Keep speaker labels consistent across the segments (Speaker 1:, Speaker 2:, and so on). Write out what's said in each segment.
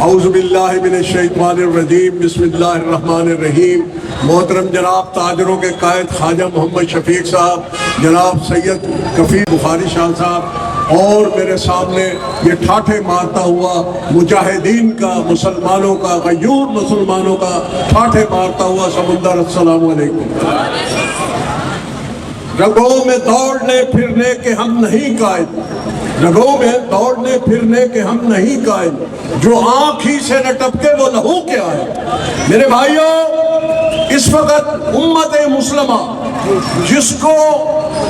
Speaker 1: اعوذ باللہ من الشیطان الرجیم بسم اللہ الرحمن الرحیم۔ محترم جناب تاجروں کے قائد خواجہ محمد شفیق صاحب، جناب سید کفیل بخاری شاہ صاحب، اور میرے سامنے یہ ٹھاٹھے مارتا ہوا مجاہدین کا، مسلمانوں کا، غیور مسلمانوں کا ٹھاٹھے مارتا ہوا سمندر، السلام علیکم۔ رگوں میں دوڑنے پھرنے کے ہم نہیں قائد، رگوں میں دوڑنے پھرنے کے ہم نہیں قائد، جو آنکھ ہی سے نہ ٹپکے وہ لہو کیا ہے۔ میرے بھائیوں، اس وقت امت مسلمہ جس کو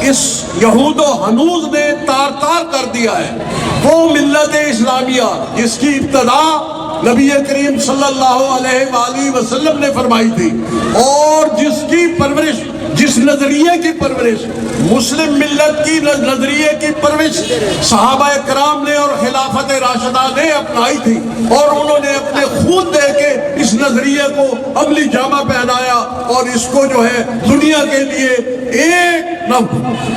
Speaker 1: اس یہود و ہنوز نے تار تار کر دیا ہے، وہ ملت اسلامیہ جس کی ابتدا نبی کریم صلی اللہ علیہ وآلہ وسلم نے فرمائی تھی، اور جس کی پرورش، جس نظریے کی پرورش، مسلم ملت کی نظریے کی پرورش صحابہ کرام نے اور خلافت راشدہ نے اپنائی تھی، اور انہوں نے اپنے خون دے کے اس نظریے کو عملی جامہ پہنایا اور اس کو جو ہے دنیا کے لیے ایک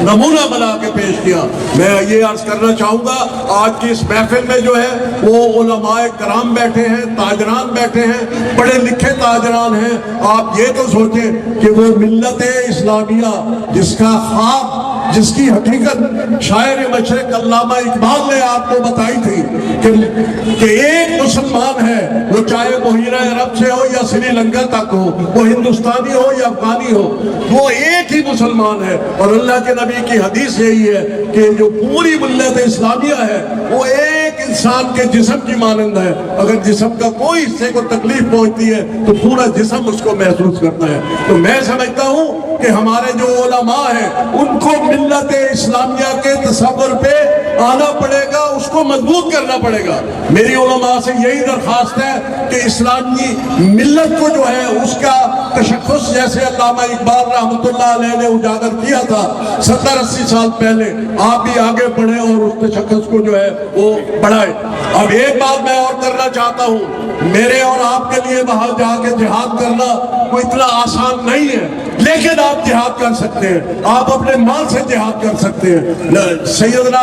Speaker 1: نمونہ بنا کے پیش کیا۔ میں یہ عرض کرنا چاہوں گا، آج کی اس محفل میں جو ہے وہ علماء کرام بیٹھے ہیں، تاجران بیٹھے ہیں، پڑھے لکھے تاجران ہیں۔ آپ یہ تو سوچیں کہ وہ ملت اسلامیہ جس کا خواب، جس کی حقیقت شاعر مشرق علامہ اقبال نے آپ کو بتائی تھی کہ ایک مسلمان ہے، وہ چاہے بحیرہ عرب سے ہو یا سری لنکا تک ہو، وہ ہندوستانی ہو یا افغانی ہو، وہ ایک ہی مسلمان ہے۔ اور اللہ کے نبی کی حدیث یہی ہے کہ جو پوری ملت اسلامیہ ہے وہ ایک انسان کے جسم کی مانند ہے، اگر جسم کا کوئی حصے کو تکلیف پہنچتی ہے تو پورا جسم اس کو محسوس کرتا ہے۔ تو میں سمجھتا ہوں کہ ہمارے جو علماء ہیں ان کو ملت اسلامیہ کے تصور پہ آنا پڑے گا، اس کو مضبوط کرنا پڑے گا۔ میری علماء سے یہی درخواست ہے کہ اسلامی ملت کو جو ہے اس کا تشخص، جیسے علامہ اقبال رحمۃ اللہ علیہ نے اجاگر کیا تھا 70-80 سال پہلے، آپ بھی آگے بڑھیں اور اس تشخص کو جو ہے وہ بڑھائیں۔ اب ایک بات میں اور کرنا چاہتا ہوں، میرے اور آپ کے لیے وہاں جا کے جہاد کرنا کوئی اتنا آسان نہیں ہے، لیکن آپ جہاد کر سکتے ہیں، آپ اپنے مال سے جہاد کر سکتے ہیں۔ سیدنا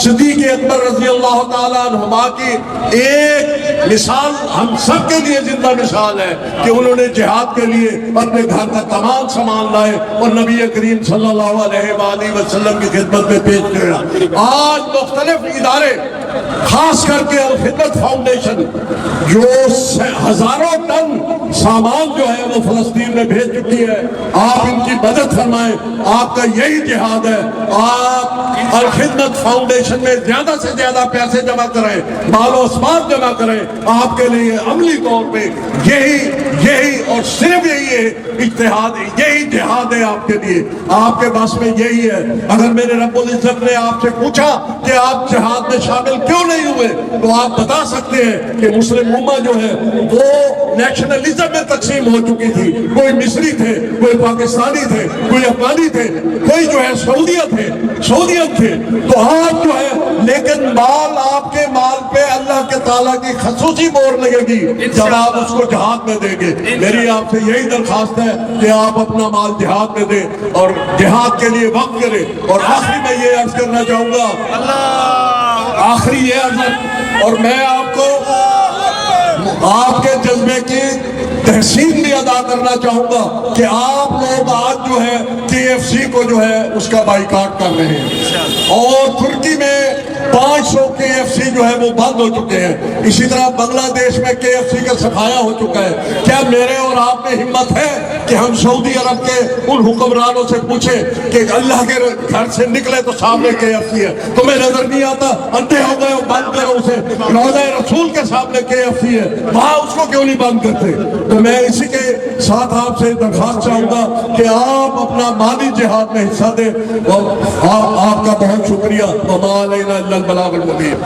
Speaker 1: صدیق اکبر رضی اللہ تعالیٰ عنہما کی ایک مثال ہم سب کے لیے زندہ مثال ہے کہ انہوں نے جہاد کے لیے اپنے گھر کا تمام سامان لائے اور نبی کریم صلی اللہ علیہ وآلہ وسلم کی خدمت میں پیش کیا۔ آج مختلف ادارے، خاص کر کے الخدمت فاؤنڈیشن، جو ہزاروں ٹن سامان جو ہے وہ فلسطین میں بھیج چکی ہے، آپ ان کی مدد فرمائیں۔ آپ کا یہی جہاد ہے، آپ الخدمت فاؤنڈیشن میں زیادہ سے زیادہ پیسے جمع کریں، مال و اسباب جمع کریں۔ آپ کے لیے عملی طور پہ یہی اور صرف یہی ہے اجتہاد، یہی جہاد ہے آپ کے لیے، آپ کے پاس میں یہی ہے۔ اگر میرے رب العزت نے آپ سے پوچھا کہ آپ جہاد میں شامل کیوں نہیں ہوئے تو آپ بتا سکتے ہیں کہ مسلم امہ جو ہے وہ نیشنلزم میں تقسیم ہو چکی تھی، کوئی مصری تھے، کوئی پاکستانی تھے، کوئی افغانی تھے، کوئی جو ہے سعودیت تھے، تو آپ جو ہے، لیکن مال، آپ کے مال پہ اللہ کے تعالیٰ کی خصوصی مہر لگے گی جب آپ اس کو جہاد میں دیں گے۔ میری آپ سے یہی درخواست ہے کہ آپ اپنا مال جہاد میں دیں اور جہاد کے لیے وقت کریں۔ اور آخری میں یہ عرض کرنا چاہوں گا، آخری یہ عرض، اور میں آپ کو آپ کے جذبے کی تحسین بھی ادا کرنا چاہوں گا کہ آپ لوگ آج جو ہے KFC کو جو ہے اس کا بائیکاٹ کر رہے ہیں، اور ترکی میں 500 KFC جو ہے وہ بند ہو چکے ہیں۔ اسی طرح بنگلہ دیش میں KFC کا صفایا ہو چکا ہے۔ کیا میرے اور آپ میں ہمت ہے کہ ہم سعودی عرب کے ان حکمرانوں سے پوچھیں کہ اللہ کے گھر سے نکلے تو سامنے KFC ہے، تمہیں نظر نہیں آتا، اندھے ہو گئے ہو، بند کرو اسے۔ روضہ رسول کے سامنے KFC ہے، وہاں اس کو کیوں نہیں بند کرتے؟ تو میں اسی کے ساتھ آپ سے درخواست چاہوں گا کہ آپ اپنا مالی جہاد میں حصہ دیں، اور آپ کا بہت شکریہ۔ وما علینا الا البلاغ المبین۔